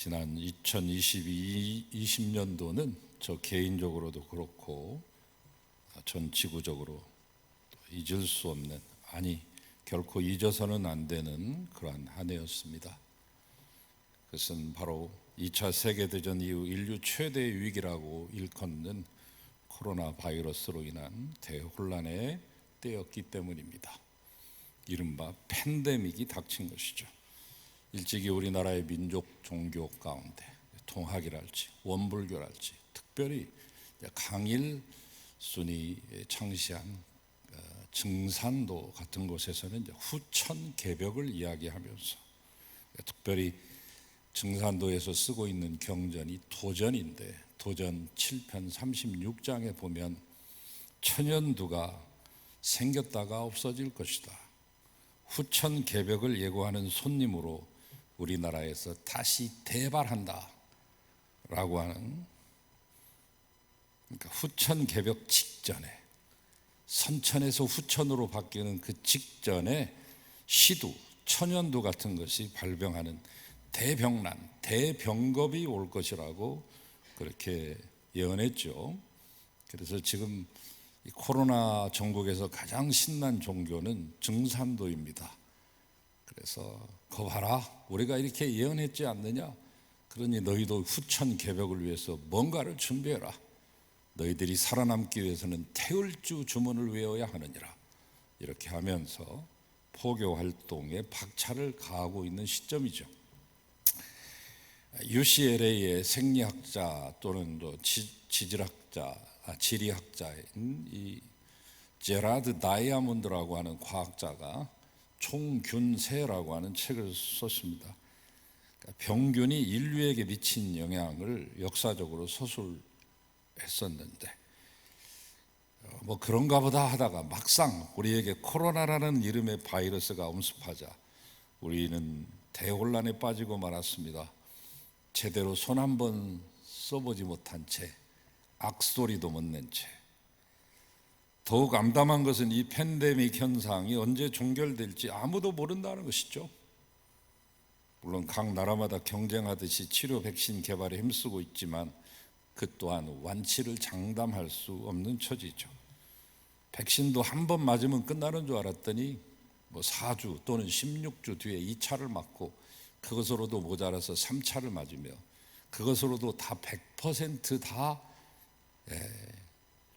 지난 2020년도는 저 개인적으로도 그렇고 전 지구적으로 잊을 수 없는, 아니 결코 잊어서는 안 되는 그러한 한 해였습니다. 그것은 바로 2차 세계대전 이후 인류 최대의 위기라고 일컫는 코로나 바이러스로 인한 대혼란의 때였기 때문입니다. 이른바 팬데믹이 닥친 것이죠. 일찍이 우리나라의 민족 종교 가운데 통학이랄지 원불교랄지, 특별히 강일 순이 창시한 증산도 같은 곳에서는 후천 개벽을 이야기하면서, 특별히 증산도에서 쓰고 있는 경전이 도전인데, 도전 7편 36장에 보면 천연두가 생겼다가 없어질 것이다, 후천 개벽을 예고하는 손님으로 우리나라에서 다시 대발한다 라고 하는, 그러니까 후천 개벽 직전에, 선천에서 후천으로 바뀌는 그 직전에 시두, 천연두 같은 것이 발병하는 대병난, 대병겁이 올 것이라고 그렇게 예언했죠. 그래서 지금 이 코로나 전국에서 가장 신난 종교는 증산도입니다. 그래서 거 봐라, 우리가 이렇게 예언했지 않느냐, 그러니 너희도 후천 개벽을 위해서 뭔가를 준비해라, 너희들이 살아남기 위해서는 태울주 주문을 외워야 하느니라, 이렇게 하면서 포교 활동에 박차를 가하고 있는 시점이죠. UCLA의 생리학자 또는 지리학자인 이 제라드 다이아몬드라고 하는 과학자가 총균세라고 하는 책을 썼습니다. 그러니까 병균이 인류에게 미친 영향을 역사적으로 서술했었는데, 뭐 그런가 보다 하다가 막상 우리에게 코로나라는 이름의 바이러스가 엄습하자 우리는 대혼란에 빠지고 말았습니다. 제대로 손 한 번 써보지 못한 채, 악소리도 못 낸 채. 더욱 암담한 것은 이 팬데믹 현상이 언제 종결될지 아무도 모른다는 것이죠. 물론 각 나라마다 경쟁하듯이 치료 백신 개발에 힘쓰고 있지만 그 또한 완치를 장담할 수 없는 처지죠. 백신도 한 번 맞으면 끝나는 줄 알았더니 4주 또는 16주 뒤에 2차를 맞고, 그것으로도 모자라서 3차를 맞으며, 그것으로도 다 100% 다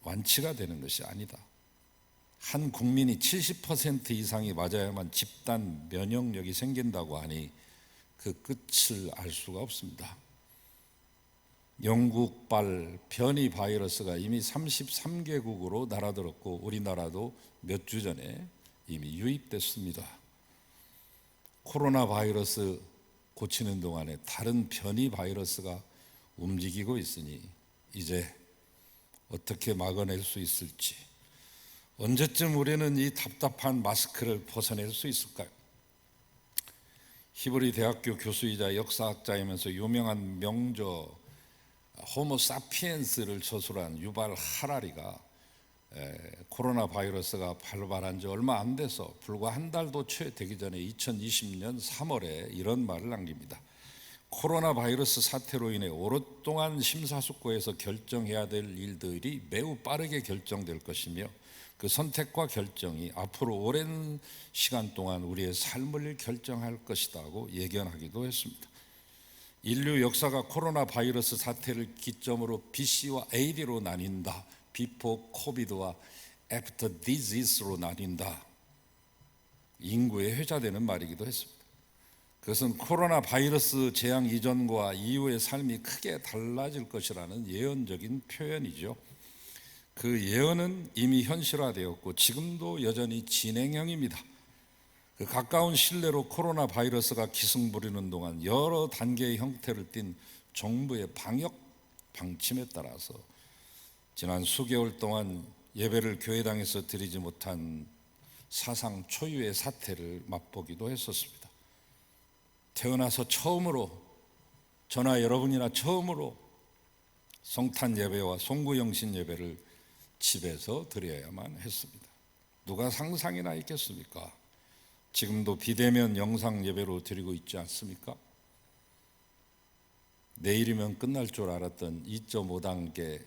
완치가 되는 것이 아니다. 한 국민이 70% 이상이 맞아야만 집단 면역력이 생긴다고 하니 그 끝을 알 수가 없습니다. 영국발 변이 바이러스가 이미 33개국으로 날아들었고 우리나라도 몇 주 전에 이미 유입됐습니다. 코로나 바이러스 고치는 동안에 다른 변이 바이러스가 움직이고 있으니 이제 어떻게 막아낼 수 있을지, 언제쯤 우리는 이 답답한 마스크를 벗어낼 수 있을까요? 히브리 대학교 교수이자 역사학자이면서 유명한 명저 호모 사피엔스를 저술한 유발 하라리가 코로나 바이러스가 발발한 지 얼마 안 돼서 불과 한 달도 채 되기 전에 2020년 3월에 이런 말을 남깁니다. 코로나 바이러스 사태로 인해 오랫동안 심사숙고해서 결정해야 될 일들이 매우 빠르게 결정될 것이며, 그 선택과 결정이 앞으로 오랜 시간 동안 우리의 삶을 결정할 것이라고 예견하기도 했습니다. 인류 역사가 코로나 바이러스 사태를 기점으로 BC와 AD로 나뉜다, Before COVID와 After Disease로 나뉜다, 인구에 회자되는 말이기도 했습니다. 그것은 코로나 바이러스 재앙 이전과 이후의 삶이 크게 달라질 것이라는 예언적인 표현이죠. 그 예언은 이미 현실화되었고 지금도 여전히 진행형입니다. 그 가까운 신뢰로 코로나 바이러스가 기승 부리는 동안 여러 단계의 형태를 띤 정부의 방역 방침에 따라서 지난 수개월 동안 예배를 교회당에서 드리지 못한 사상 초유의 사태를 맛보기도 했었습니다. 태어나서 처음으로, 저나 여러분이나 처음으로 성탄 예배와 송구영신 예배를 집에서 드려야만 했습니다. 누가 상상이나 있겠습니까? 지금도 비대면 영상 예배로 드리고 있지 않습니까? 내일이면 끝날 줄 알았던 2.5단계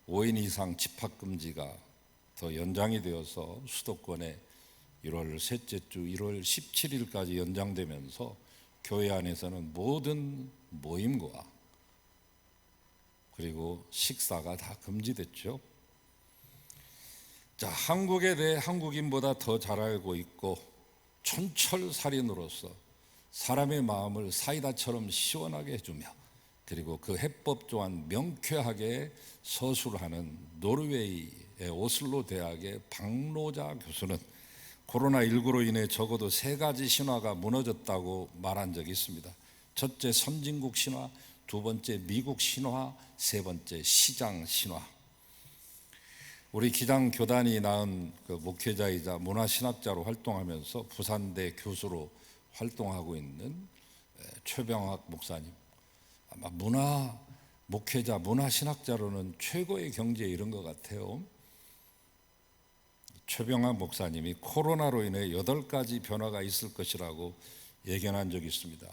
5인 이상 집합금지가 더 연장이 되어서 수도권에 1월 셋째 주 1월 17일까지 연장되면서 교회 안에서는 모든 모임과 그리고 식사가 다 금지됐죠. 자, 한국에 대해 한국인보다 더 잘 알고 있고 촌철살인으로서 사람의 마음을 사이다처럼 시원하게 해주며 그리고 그 해법 또한 명쾌하게 서술하는 노르웨이의 오슬로 대학의 박노자 교수는 코로나19로 인해 적어도 3가지 신화가 무너졌다고 말한 적이 있습니다. 첫째, 선진국 신화; 두 번째, 미국 신화; 세 번째, 시장 신화. 우리 기장교단이 낳은 그 목회자이자 문화신학자로 활동하면서 부산대 교수로 활동하고 있는 최병학 목사님, 아마 문화 목회자, 문화신학자로는 최고의 경지에 이른 것 같아요. 최병학 목사님이 코로나로 인해 8가지 변화가 있을 것이라고 예견한 적이 있습니다.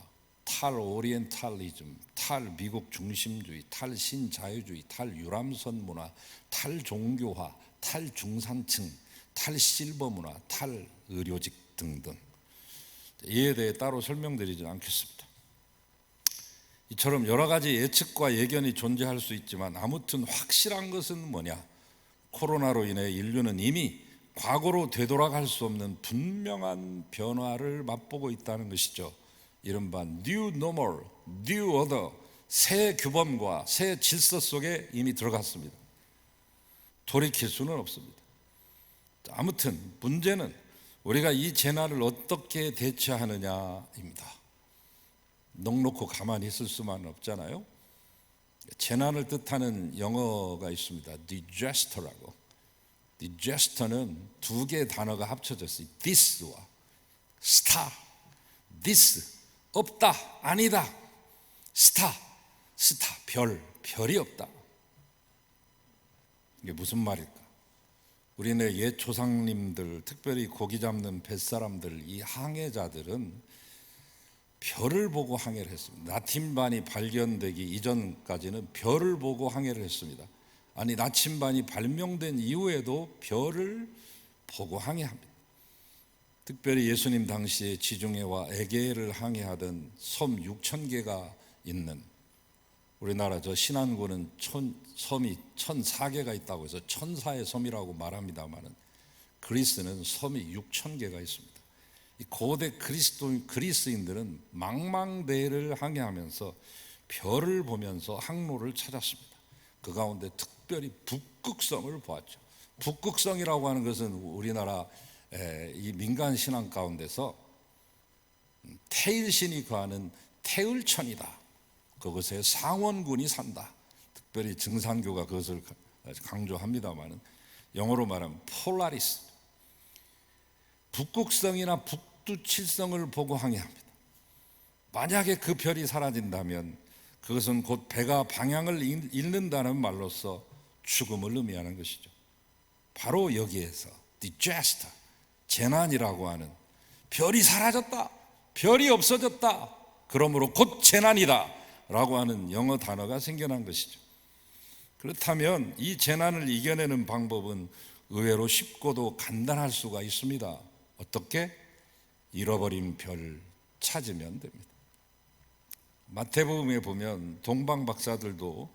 탈오리엔탈리즘, 탈미국 중심주의, 탈신자유주의, 탈유람선 문화, 탈종교화, 탈중산층, 탈실버문화, 탈의료직 등등. 이에 대해 따로 설명드리지 않겠습니다. 이처럼 여러 가지 예측과 예견이 존재할 수 있지만 아무튼 확실한 것은 뭐냐? 코로나로 인해 인류는 이미 과거로 되돌아갈 수 없는 분명한 변화를 맛보고 있다는 것이죠. 이른바 New Normal, New Order, 새 규범과 새 질서 속에 이미 들어갔습니다. 돌이킬 수는 없습니다. 아무튼 문제는 우리가 이 재난을 어떻게 대처하느냐입니다. 넋놓고 가만히 있을 수만 없잖아요. 재난을 뜻하는 영어가 있습니다. disaster라고. disaster는 2개의 단어가 합쳐졌어요. this와 star. this 없다, 아니다. star 별이 없다. 이게 무슨 말일까? 우리네 옛 조상님들, 특별히 고기 잡는 뱃사람들, 이 항해자들은 별을 보고 항해를 했습니다. 나침반이 발견되기 이전까지는 별을 보고 항해를 했습니다. 아니, 나침반이 발명된 이후에도 별을 보고 항해합니다. 특별히 예수님 당시에 지중해와 에게해를 항해하던 섬 6,000개가 있는, 우리나라 저 신안군은 섬이 1,004개가 있다고 해서 천사의 섬이라고 말합니다만 그리스는 섬이 6,000개가 있습니다. 이 고대 그리스인들은 망망대해를 항해하면서 별을 보면서 항로를 찾았습니다. 그 가운데 특별히 북극성을 보았죠. 북극성이라고 하는 것은 우리나라 이 민간 신앙 가운데서 태일신이 거하는 태을천이다. 그곳에 상원군이 산다. 특별히 증산교가 그것을 강조합니다만 영어로 말하면 폴라리스. 북극성이나 북두칠성을 보고 항해합니다. 만약에 그 별이 사라진다면 그것은 곧 배가 방향을 잃는다는 말로서 죽음을 의미하는 것이죠. 바로 여기에서 disaster, 재난이라고 하는, 별이 사라졌다, 별이 없어졌다, 그러므로 곧 재난이다 라고 하는 영어 단어가 생겨난 것이죠. 그렇다면 이 재난을 이겨내는 방법은 의외로 쉽고도 간단할 수가 있습니다. 어떻게? 잃어버린 별 찾으면 됩니다. 마태복음에 보면 동방 박사들도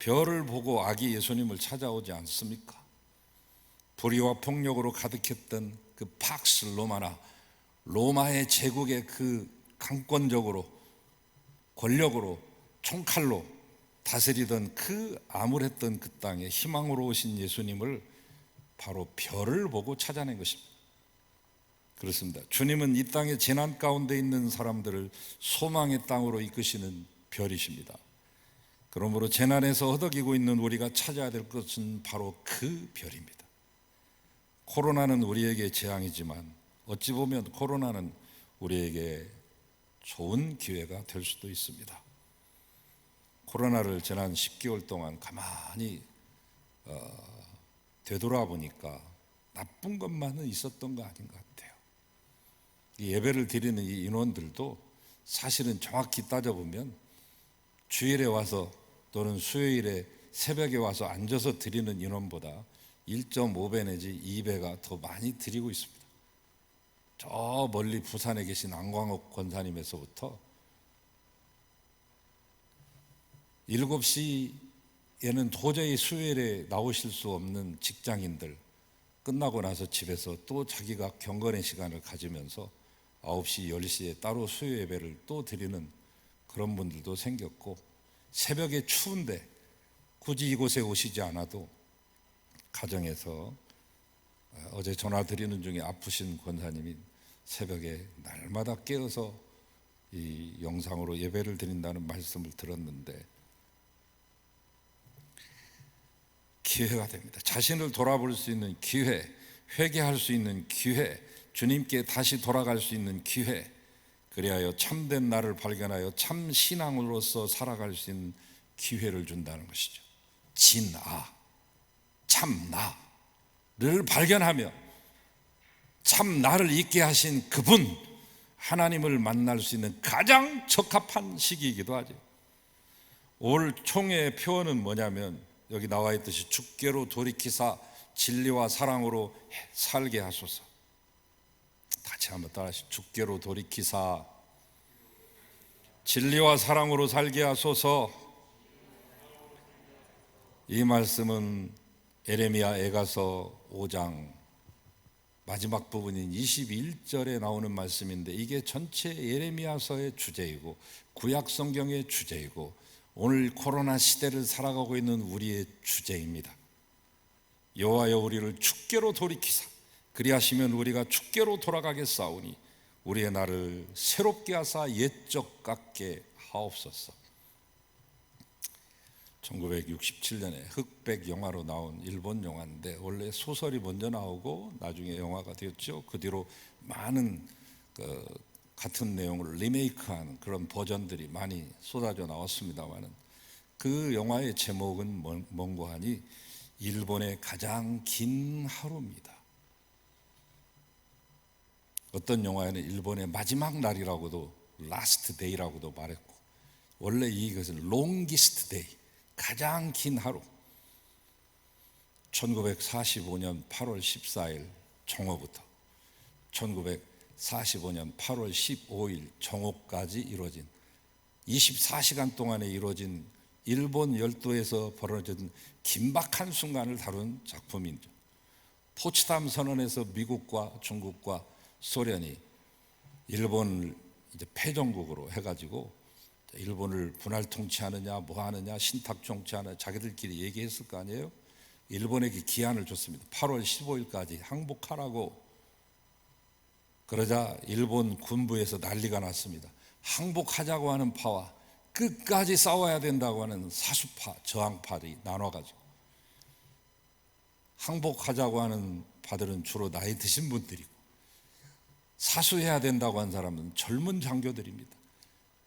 별을 보고 아기 예수님을 찾아오지 않습니까? 불의와 폭력으로 가득했던 그 팍스 로마나, 로마의 제국의 그 강권적으로 권력으로 총칼로 다스리던 그 암울했던 그 땅에 희망으로 오신 예수님을 바로 별을 보고 찾아낸 것입니다. 그렇습니다. 주님은 이 땅의 재난 가운데 있는 사람들을 소망의 땅으로 이끄시는 별이십니다. 그러므로 재난에서 허덕이고 있는 우리가 찾아야 될 것은 바로 그 별입니다. 코로나는 우리에게 재앙이지만 어찌 보면 코로나는 우리에게 좋은 기회가 될 수도 있습니다. 코로나를 지난 10개월 동안 가만히 되돌아보니까 나쁜 것만은 있었던 거 아닌 것 같아요. 이 예배를 드리는 이 인원들도 사실은 정확히 따져보면 주일에 와서 또는 수요일에 새벽에 와서 앉아서 드리는 인원보다 1.5배 내지 2배가 더 많이 드리고 있습니다. 저 멀리 부산에 계신 안광옥 권사님에서부터 7시에는 도저히 수요일에 나오실 수 없는 직장인들, 끝나고 나서 집에서 또 자기가 경건의 시간을 가지면서 9시, 10시에 따로 수요 예배를 또 드리는 그런 분들도 생겼고, 새벽에 추운데 굳이 이곳에 오시지 않아도 가정에서, 어제 전화 드리는 중에 아프신 권사님이 새벽에 날마다 깨어서 이 영상으로 예배를 드린다는 말씀을 들었는데, 기회가 됩니다. 자신을 돌아볼 수 있는 기회, 회개할 수 있는 기회, 주님께 다시 돌아갈 수 있는 기회, 그리하여 참된 나를 발견하여 참 신앙으로서 살아갈 수 있는 기회를 준다는 것이죠. 진아, 참 나를 발견하며 참 나를 있게 하신 그분, 하나님을 만날 수 있는 가장 적합한 시기이기도 하죠. 올 총회의 표어는 뭐냐면, 여기 나와 있듯이 주께로 돌이키사 진리와 사랑으로 살게 하소서. 같이 한번 따라하시죠. 주께로 돌이키사 진리와 사랑으로 살게 하소서. 이 말씀은 에레미야 애가서 5장 마지막 부분인 21절에 나오는 말씀인데, 이게 전체 에레미야서의 주제이고 구약 성경의 주제이고 오늘 코로나 시대를 살아가고 있는 우리의 주제입니다. 여호와여 우리를 주께로 돌이키사 그리하시면 우리가 주께로 돌아가겠사오니 우리의 날을 새롭게 하사 옛적 같게 하옵소서. 1967년에 흑백 영화로 나온 일본 영화인데, 원래 소설이 먼저 나오고 나중에 영화가 되었죠. 그 뒤로 많은 같은 내용을 리메이크한 그런 버전들이 많이 쏟아져 나왔습니다만, 그 영화의 제목은 뭔고 하니 일본의 가장 긴 하루입니다. 어떤 영화에는 일본의 마지막 날이라고도, 라스트 데이라고도 말했고, 원래 이것은 롱기스트 데이, 가장 긴 하루. 1945년 8월 14일 정오부터 1945년 8월 15일 정오까지 이루어진 24시간 동안에 이루어진 일본 열도에서 벌어진 긴박한 순간을 다룬 작품이죠. 포츠담 선언에서 미국과 중국과 소련이 일본을 이제 패전국으로 해가지고 일본을 분할 통치하느냐 뭐 하느냐 신탁 정치하느냐 자기들끼리 얘기했을 거 아니에요. 일본에게 기한을 줬습니다. 8월 15일까지 항복하라고. 그러자 일본 군부에서 난리가 났습니다. 항복하자고 하는 파와 끝까지 싸워야 된다고 하는 사수파, 저항파들이 나눠가지고, 항복하자고 하는 파들은 주로 나이 드신 분들이고, 사수해야 된다고 하는 사람은 젊은 장교들입니다.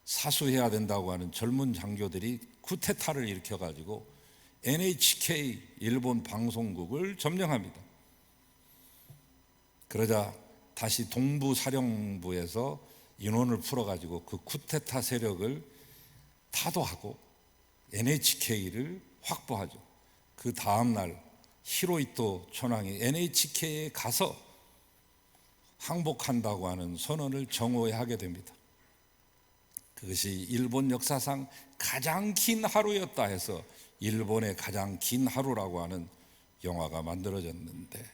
사수해야 된다고 하는 젊은 장교들이 쿠데타를 일으켜가지고 NHK 일본 방송국을 점령합니다. 그러자 다시 동부사령부에서 인원을 풀어가지고 그 쿠데타 세력을 타도하고 NHK를 확보하죠. 그 다음날 히로히토 천황이 NHK에 가서 항복한다고 하는 선언을 정오하게 됩니다. 그것이 일본 역사상 가장 긴 하루였다 해서 일본의 가장 긴 하루라고 하는 영화가 만들어졌는데,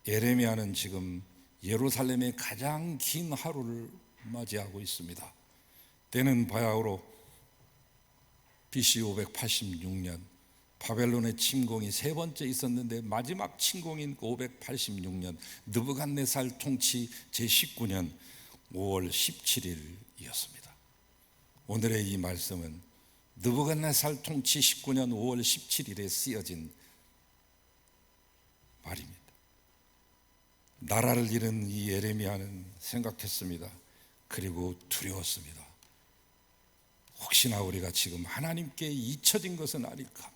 예레미야는 지금 예루살렘의 가장 긴 하루를 맞이하고 있습니다. 때는 바야흐로 BC 586년 바벨론의 침공이 세 번째 있었는데, 마지막 침공인 586년 느부갓네살 통치 제19년 5월 17일이었습니다. 오늘의 이 말씀은 느부갓네살 통치 19년 5월 17일에 쓰여진 말입니다. 나라를 잃은 이 예레미야는 생각했습니다. 그리고 두려웠습니다. 혹시나 우리가 지금 하나님께 잊혀진 것은 아닐까.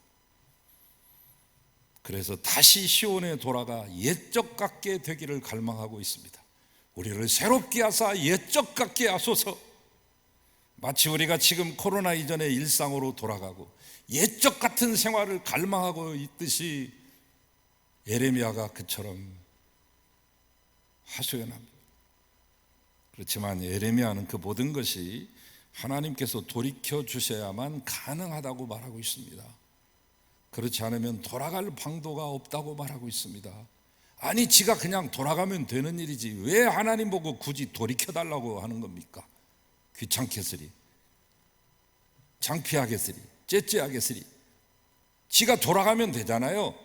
그래서 다시 시온에 돌아가 옛적 같게 되기를 갈망하고 있습니다. 우리를 새롭게 하사 옛적 같게 하소서. 마치 우리가 지금 코로나 이전의 일상으로 돌아가고 옛적 같은 생활을 갈망하고 있듯이 예레미야가 그처럼 하소연합니다. 그렇지만 예레미야는 그 모든 것이 하나님께서 돌이켜 주셔야만 가능하다고 말하고 있습니다. 그렇지 않으면 돌아갈 방도가 없다고 말하고 있습니다. 아니, 지가 그냥 돌아가면 되는 일이지 왜 하나님 보고 굳이 돌이켜 달라고 하는 겁니까? 귀찮겠으리, 창피하겠으리, 째째하겠으리, 지가 돌아가면 되잖아요.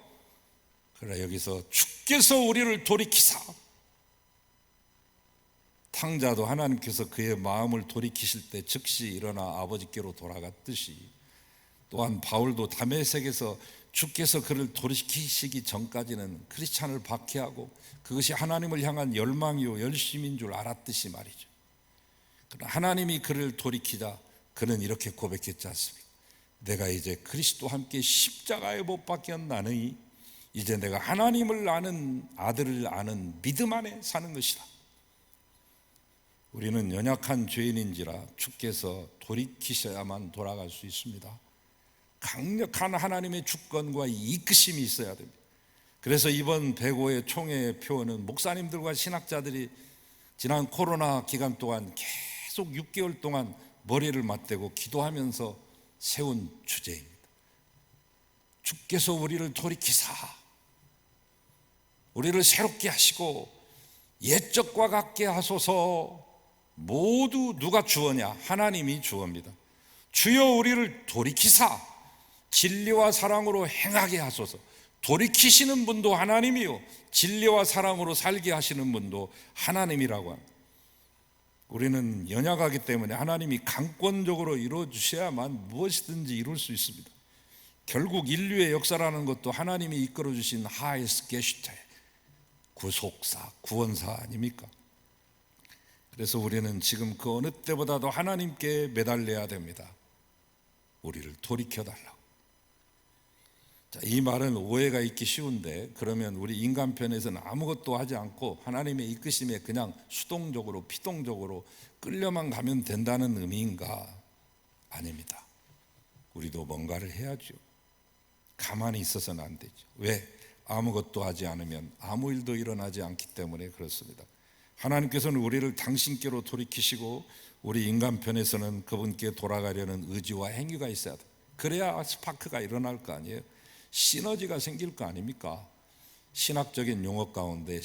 그러나 여기서 주께서 우리를 돌이키사, 탕자도 하나님께서 그의 마음을 돌이키실 때 즉시 일어나 아버지께로 돌아갔듯이, 또한 바울도 다메섹에서 주께서 그를 돌이키시기 전까지는 크리스찬을 박해하고 그것이 하나님을 향한 열망이요 열심인 줄 알았듯이 말이죠. 그러나 하나님이 그를 돌이키자 그는 이렇게 고백했지 않습니까? 내가 이제 그리스도와 함께 십자가에 못 박혔나니 이제 내가 하나님을 아는 아들을 아는 믿음 안에 사는 것이다. 우리는 연약한 죄인인지라 주께서 돌이키셔야만 돌아갈 수 있습니다. 강력한 하나님의 주권과 이끄심이 있어야 됩니다. 그래서 이번 105회 총회의 표어는 목사님들과 신학자들이 지난 코로나 기간 동안 계속 6개월 동안 머리를 맞대고 기도하면서 세운 주제입니다. 주께서 우리를 돌이키사, 우리를 새롭게 하시고 옛적과 같게 하소서. 모두 누가 주어냐? 하나님이 주어입니다. 주여 우리를 돌이키사 진리와 사랑으로 행하게 하소서. 돌이키시는 분도 하나님이요 진리와 사랑으로 살게 하시는 분도 하나님이라고 합니다. 우리는 연약하기 때문에 하나님이 강권적으로 이루어 주셔야만 무엇이든지 이룰 수 있습니다. 결국 인류의 역사라는 것도 하나님이 이끌어 주신 하이스 게슈테, 구속사, 구원사 아닙니까? 그래서 우리는 지금 그 어느 때보다도 하나님께 매달려야 됩니다. 우리를 돌이켜달라고. 자, 이 말은 오해가 있기 쉬운데, 그러면 우리 인간 편에서는 아무것도 하지 않고 하나님의 이끄심에 그냥 수동적으로 피동적으로 끌려만 가면 된다는 의미인가? 아닙니다. 우리도 뭔가를 해야죠. 가만히 있어서는 안 되죠. 왜? 아무것도 하지 않으면 아무 일도 일어나지 않기 때문에 그렇습니다. 하나님께서는 우리를 당신께로 돌이키시고 우리 인간 편에서는 그분께 돌아가려는 의지와 행위가 있어야 돼. 그래야 스파크가 일어날 거 아니에요. 시너지가 생길 거 아닙니까? 신학적인 용어 가운데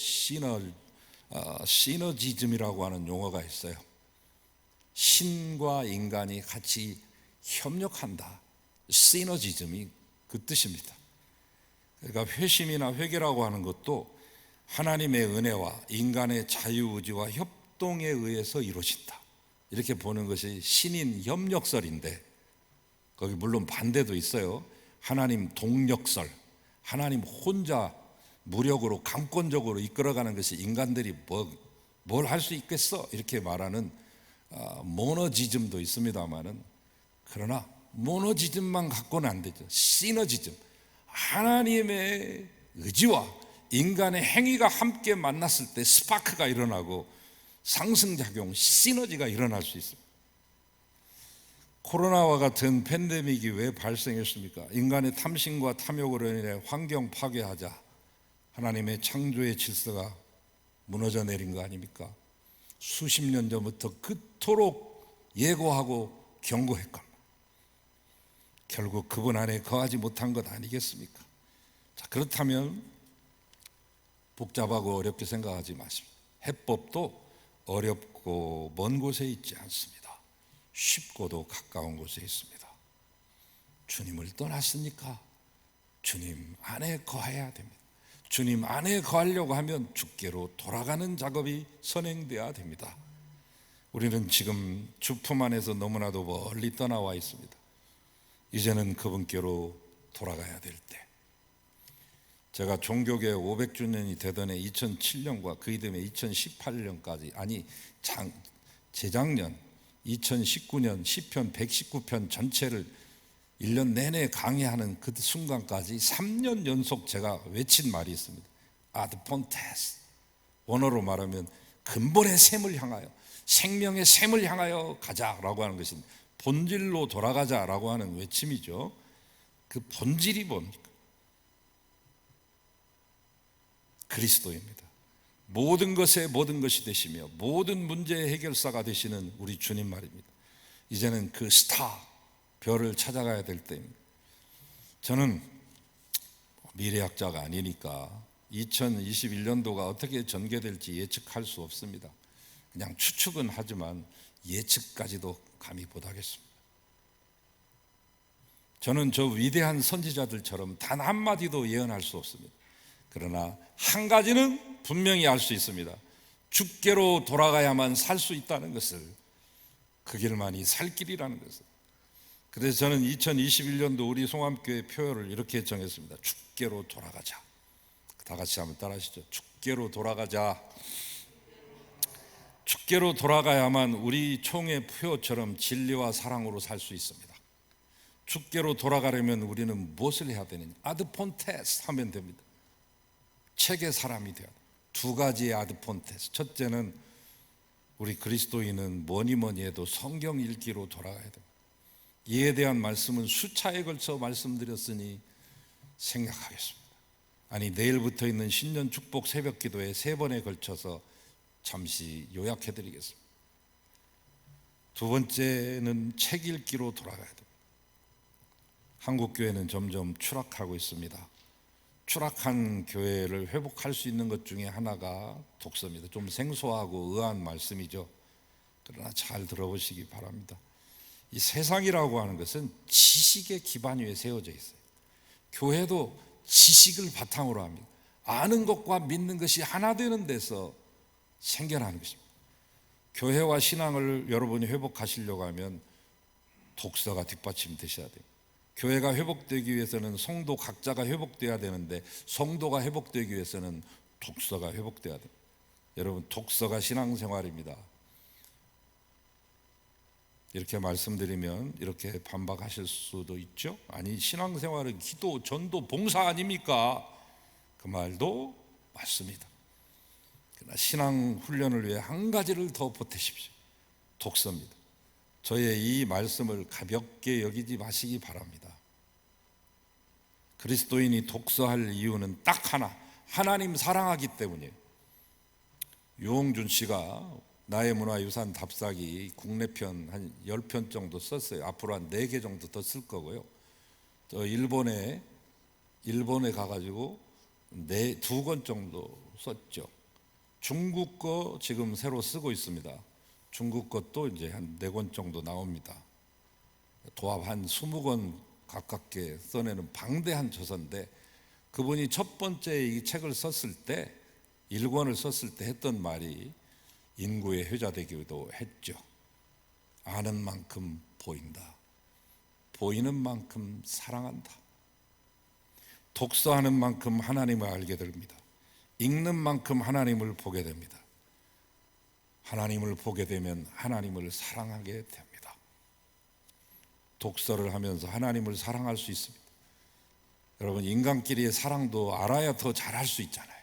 시너지즘이라고 하는 용어가 있어요. 신과 인간이 같이 협력한다. 시너지즘이 그 뜻입니다. 그러니까 회심이나 회개라고 하는 것도 하나님의 은혜와 인간의 자유의지와 협동에 의해서 이루어진다. 이렇게 보는 것이 신인 협력설인데, 거기 물론 반대도 있어요. 하나님 동력설, 하나님 혼자 무력으로 강권적으로 이끌어가는 것이 인간들이 뭘 할 수 있겠어? 이렇게 말하는 모너지즘도 있습니다만은, 그러나 모너지즘만 갖고는 안 되죠. 시너지즘, 하나님의 의지와 인간의 행위가 함께 만났을 때 스파크가 일어나고 상승작용, 시너지가 일어날 수 있습니다. 코로나와 같은 팬데믹이 왜 발생했습니까? 인간의 탐심과 탐욕으로 인해 환경 파괴하자 하나님의 창조의 질서가 무너져 내린 거 아닙니까? 수십 년 전부터 그토록 예고하고 경고했건 결국 그분 안에 거하지 못한 것 아니겠습니까? 자, 그렇다면 복잡하고 어렵게 생각하지 마십시오. 해법도 어렵고 먼 곳에 있지 않습니다. 쉽고도 가까운 곳에 있습니다. 주님을 떠났으니까 주님 안에 거해야 됩니다. 주님 안에 거하려고 하면 주께로 돌아가는 작업이 선행되어야 됩니다. 우리는 지금 주품 안에서 너무나도 멀리 떠나와 있습니다. 이제는 그분께로 돌아가야 될 때, 제가 종교계 500주년이 되던 해 2007년과 그 이듬해 2018년까지, 아니 재작년 2019년 시편 119편 전체를 1년 내내 강의하는 그 순간까지 3년 연속 제가 외친 말이 있습니다. Ad fontes, 원어로 말하면 근본의 샘을 향하여, 생명의 샘을 향하여 가자라고 하는 것은 본질로 돌아가자라고 하는 외침이죠. 그 본질이 뭡니까? 그리스도입니다. 모든 것에 모든 것이 되시며 모든 문제의 해결사가 되시는 우리 주님 말입니다. 이제는 그 스타, 별을 찾아가야 될 때입니다. 저는 미래학자가 아니니까 2021년도가 어떻게 전개될지 예측할 수 없습니다. 그냥 추측은 하지만 예측까지도 감히 못하겠습니다. 저는 저 위대한 선지자들처럼 단 한마디도 예언할 수 없습니다. 그러나 한 가지는 분명히 알 수 있습니다. 주께로 돌아가야만 살 수 있다는 것을, 그 길만이 살 길이라는 것을. 그래서 저는 2021년도 우리 송암교회 표어를 이렇게 정했습니다. 주께로 돌아가자. 다 같이 한번 따라하시죠. 주께로 돌아가자. 주께로 돌아가야만 우리 총의 표어처럼 진리와 사랑으로 살 수 있습니다. 주께로 돌아가려면 우리는 무엇을 해야 되느냐? 아드폰테스 하면 됩니다. 책의 사람이 되어야 돼요. 두 가지의 아드폰테스. 첫째는 우리 그리스도인은 뭐니 해도 성경 읽기로 돌아가야 됩니다. 이에 대한 말씀은 수차에 걸쳐 말씀드렸으니 생략하겠습니다. 아니, 내일부터 있는 신년 축복 새벽 기도에 3번에 걸쳐서 잠시 요약해드리겠습니다. 두 번째는 책 읽기로 돌아가야 됩니다. 한국교회는 점점 추락하고 있습니다. 추락한 교회를 회복할 수 있는 것 중에 하나가 독서입니다. 좀 생소하고 의아한 말씀이죠. 그러나 잘 들어보시기 바랍니다. 이 세상이라고 하는 것은 지식의 기반 위에 세워져 있어요. 교회도 지식을 바탕으로 합니다. 아는 것과 믿는 것이 하나 되는 데서 생겨나는 것입니다. 교회와 신앙을 여러분이 회복하시려고 하면 독서가 뒷받침되셔야 돼요. 교회가 회복되기 위해서는 성도 각자가 회복돼야 되는데, 성도가 회복되기 위해서는 독서가 회복돼야 돼요. 여러분, 독서가 신앙생활입니다. 이렇게 말씀드리면 이렇게 반박하실 수도 있죠. 아니, 신앙생활은 기도, 전도, 봉사 아닙니까? 그 말도 맞습니다. 그러나 신앙 훈련을 위해 한 가지를 더 보태십시오. 독서입니다. 저의 이 말씀을 가볍게 여기지 마시기 바랍니다. 그리스도인이 독서할 이유는 딱 하나, 하나님 사랑하기 때문이에요. 유홍준 씨가 나의 문화유산 답사기 국내편 한 10편 정도 썼어요. 앞으로 한 4개 정도 더 쓸 거고요. 저 일본에 가가지고 2권 정도 썼죠. 중국 거 지금 새로 쓰고 있습니다. 중국 것도 이제 한 4권 정도 나옵니다. 도합 한 20권 가깝게 써내는 방대한 저서인데, 그분이 첫 번째 이 책을 썼을 때, 1권을 썼을 때 했던 말이 인구의 효자되기도 했죠. 아는 만큼 보인다. 보이는 만큼 사랑한다. 독서하는 만큼 하나님을 알게 됩니다. 읽는 만큼 하나님을 보게 됩니다. 하나님을 보게 되면 하나님을 사랑하게 됩니다. 독서를 하면서 하나님을 사랑할 수 있습니다. 여러분, 인간끼리의 사랑도 알아야 더 잘할 수 있잖아요.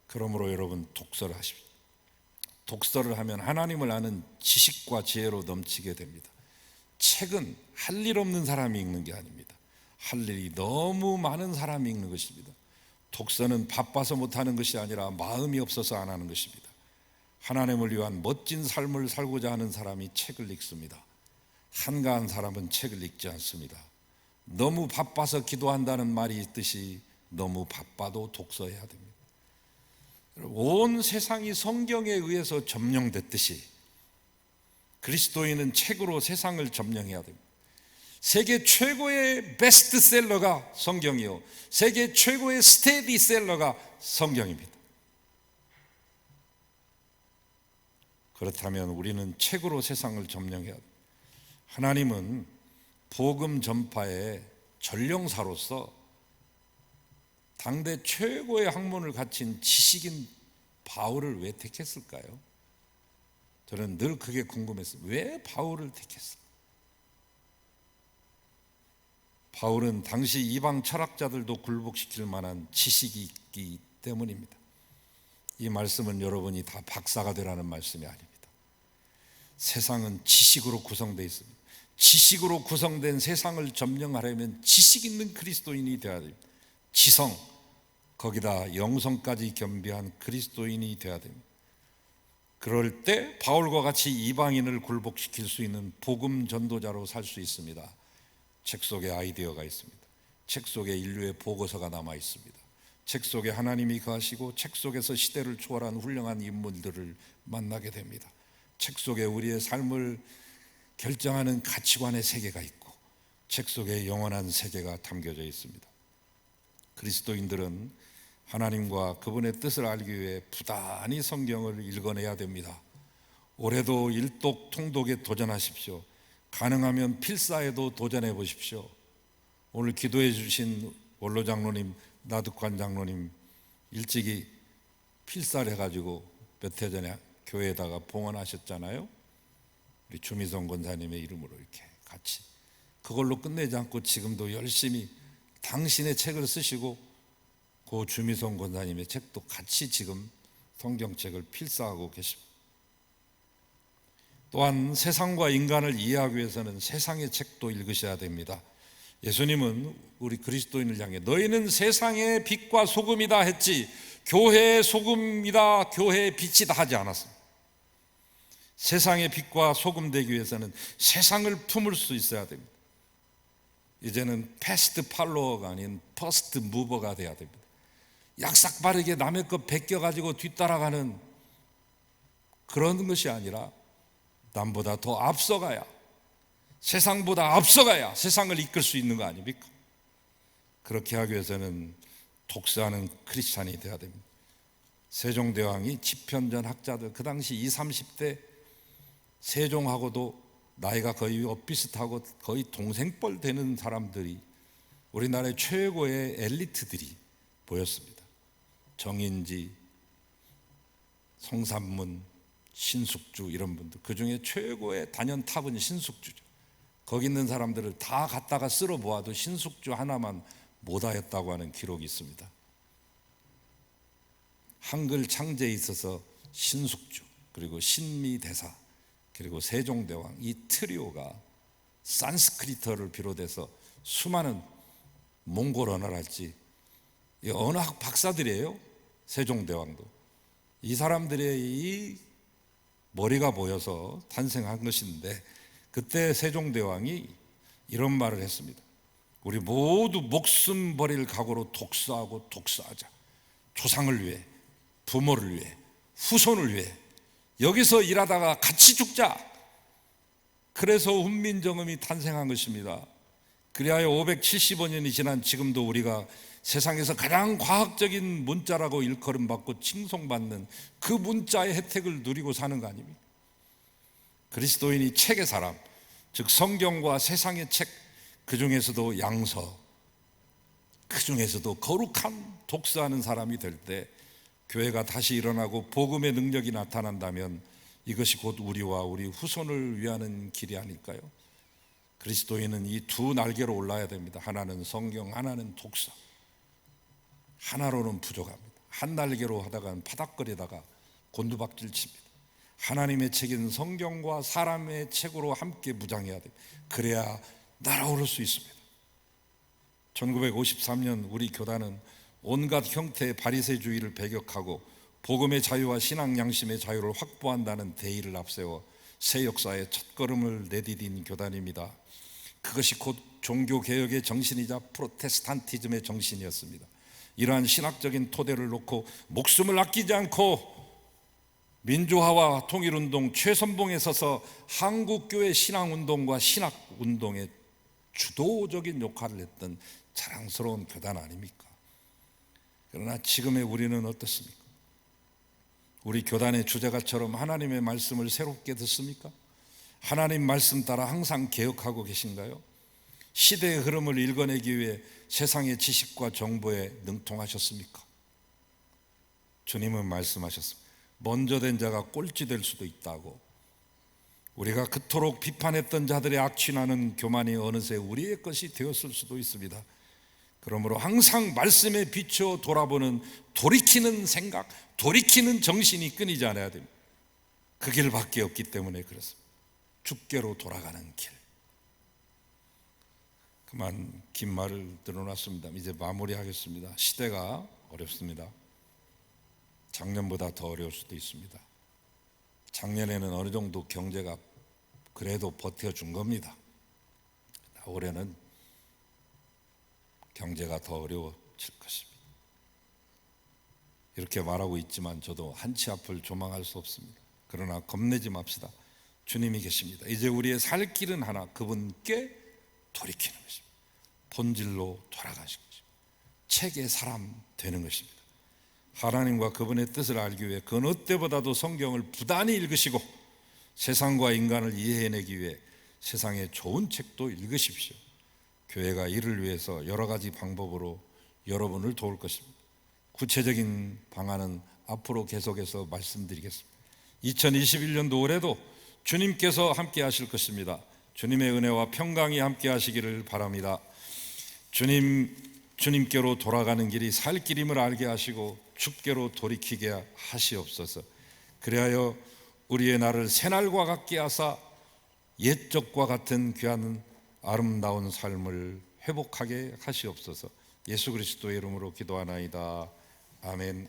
그러므로 여러분, 독서를 하십시오. 독서를 하면 하나님을 아는 지식과 지혜로 넘치게 됩니다. 책은 할 일 없는 사람이 읽는 게 아닙니다. 할 일이 너무 많은 사람이 읽는 것입니다. 독서는 바빠서 못하는 것이 아니라 마음이 없어서 안 하는 것입니다. 하나님을 위한 멋진 삶을 살고자 하는 사람이 책을 읽습니다. 한가한 사람은 책을 읽지 않습니다. 너무 바빠서 기도한다는 말이 있듯이 너무 바빠도 독서해야 됩니다. 온 세상이 성경에 의해서 점령됐듯이 그리스도인은 책으로 세상을 점령해야 됩니다. 세계 최고의 베스트셀러가 성경이요, 세계 최고의 스테디셀러가 성경입니다. 그렇다면 우리는 책으로 세상을 점령해야 합니다. 하나님은 복음 전파의 전령사로서 당대 최고의 학문을 갖춘 지식인 바울을 왜 택했을까요? 저는 늘 그게 궁금했어요. 왜 바울을 택했을까? 바울은 당시 이방 철학자들도 굴복시킬 만한 지식이 있기 때문입니다. 이 말씀은 여러분이 다 박사가 되라는 말씀이 아닙니다. 세상은 지식으로 구성되어 있습니다. 지식으로 구성된 세상을 점령하려면 지식 있는 그리스도인이 되어야 됩니다. 지성, 거기다 영성까지 겸비한 그리스도인이 되어야 됩니다. 그럴 때 바울과 같이 이방인을 굴복시킬 수 있는 복음 전도자로 살 수 있습니다. 책 속에 아이디어가 있습니다. 책 속에 인류의 보고서가 남아 있습니다. 책 속에 하나님이 거하시고 책 속에서 시대를 초월한 훌륭한 인물들을 만나게 됩니다. 책 속에 우리의 삶을 결정하는 가치관의 세계가 있고 책 속에 영원한 세계가 담겨져 있습니다. 그리스도인들은 하나님과 그분의 뜻을 알기 위해 부단히 성경을 읽어내야 됩니다. 올해도 일독 통독에 도전하십시오. 가능하면 필사에도 도전해 보십시오. 오늘 기도해 주신 원로 장로님, 나득관 장로님 일찍이 필사를 해가지고 몇 해 전에 교회에다가 봉헌하셨잖아요. 우리 주미성 권사님의 이름으로 이렇게 같이 그걸로 끝내지 않고 지금도 열심히 당신의 책을 쓰시고 그 주미성 권사님의 책도 같이 지금 성경책을 필사하고 계십니다. 또한 세상과 인간을 이해하기 위해서는 세상의 책도 읽으셔야 됩니다. 예수님은 우리 그리스도인을 향해 너희는 세상의 빛과 소금이다 했지 교회의 소금이다, 교회의 빛이다 하지 않았습니다. 세상의 빛과 소금 되기 위해서는 세상을 품을 수 있어야 됩니다. 이제는 패스트 팔로워가 아닌 퍼스트 무버가 돼야 됩니다. 약삭 빠르게 남의 것 베껴가지고 뒤따라가는 그런 것이 아니라 남보다 더 앞서가야, 세상보다 앞서가야 세상을 이끌 수 있는 거 아닙니까? 그렇게 하기 위해서는 독서하는 크리스찬이 되어야 됩니다. 세종대왕이 집현전 학자들 그 당시 20, 30대 세종하고도 나이가 거의 비슷하고 거의 동생뻘 되는 사람들이 우리나라의 최고의 엘리트들이 보였습니다. 정인지, 성삼문, 신숙주 이런 분들, 그 중에 최고의 단연탑은 신숙주죠. 거기 있는 사람들을 다 갖다가 쓸어 모아도 신숙주 하나만 못하였다고 하는 기록이 있습니다. 한글 창제에 있어서 신숙주, 그리고 신미대사, 그리고 세종대왕, 이 트리오가 산스크리트어를 비롯해서 수많은 몽골 언어랄지 언어학 박사들이에요. 세종대왕도 이 사람들의 이 머리가 모여서 탄생한 것인데, 그때 세종대왕이 이런 말을 했습니다. 우리 모두 목숨 버릴 각오로 독서하고 독서하자. 조상을 위해, 부모를 위해, 후손을 위해 여기서 일하다가 같이 죽자. 그래서 훈민정음이 탄생한 것입니다. 그리하여 575년이 지난 지금도 우리가 세상에서 가장 과학적인 문자라고 일컬음받고 칭송받는 그 문자의 혜택을 누리고 사는 거 아닙니까? 그리스도인이 책의 사람, 즉 성경과 세상의 책, 그 중에서도 양서, 그 중에서도 거룩한 독서하는 사람이 될 때 교회가 다시 일어나고 복음의 능력이 나타난다면 이것이 곧 우리와 우리 후손을 위하는 길이 아닐까요? 그리스도인은 이 두 날개로 올라야 됩니다. 하나는 성경, 하나는 독서. 하나로는 부족합니다. 한 날개로 하다가 바닥거리다가 곤두박질 칩니다. 하나님의 책인 성경과 사람의 책으로 함께 무장해야 됩니다. 그래야 날아오를 수 있습니다. 1953년 우리 교단은 온갖 형태의 바리새주의를 배격하고 복음의 자유와 신앙 양심의 자유를 확보한다는 대의를 앞세워 새 역사의 첫걸음을 내디딘 교단입니다. 그것이 곧 종교개혁의 정신이자 프로테스탄티즘의 정신이었습니다. 이러한 신학적인 토대를 놓고 목숨을 아끼지 않고 민주화와 통일운동 최선봉에 서서 한국교회 신앙운동과 신학운동의 주도적인 역할을 했던 자랑스러운 교단 아닙니까? 그러나 지금의 우리는 어떻습니까? 우리 교단의 주제가처럼 하나님의 말씀을 새롭게 듣습니까? 하나님 말씀 따라 항상 개혁하고 계신가요? 시대의 흐름을 읽어내기 위해 세상의 지식과 정보에 능통하셨습니까? 주님은 말씀하셨습니다. 먼저 된 자가 꼴찌 될 수도 있다고. 우리가 그토록 비판했던 자들의 악취나는 교만이 어느새 우리의 것이 되었을 수도 있습니다. 그러므로 항상 말씀에 비춰 돌아보는 돌이키는 생각, 돌이키는 정신이 끊이지 않아야 됩니다. 그 길밖에 없기 때문에 그렇습니다. 주께로 돌아가는 길. 그만 긴 말을 들어놨습니다. 이제 마무리하겠습니다. 시대가 어렵습니다. 작년보다 더 어려울 수도 있습니다. 작년에는 어느 정도 경제가 그래도 버텨준 겁니다. 올해는 경제가 더 어려워질 것입니다. 이렇게 말하고 있지만 저도 한치 앞을 조망할 수 없습니다. 그러나 겁내지 맙시다. 주님이 계십니다. 이제 우리의 살 길은 하나, 그분께 돌이키는 것입니다. 본질로 돌아가신 것입니다. 책의 사람 되는 것입니다. 하나님과 그분의 뜻을 알기 위해 그 어느 때보다도 성경을 부단히 읽으시고 세상과 인간을 이해해내기 위해 세상의 좋은 책도 읽으십시오. 교회가 이를 위해서 여러 가지 방법으로 여러분을 도울 것입니다. 구체적인 방안은 앞으로 계속해서 말씀드리겠습니다. 2021년도 올해도 주님께서 함께 하실 것입니다. 주님의 은혜와 평강이 함께 하시기를 바랍니다. 주님께로 돌아가는 길이 살 길임을 알게 하시고 주께로 돌이키게 하시옵소서. 그리하여 우리의 날을 새날과 같게 하사 옛적과 같은 귀한 아름다운 삶을 회복하게 하시옵소서. 예수 그리스도의 이름으로 기도하나이다. 아멘.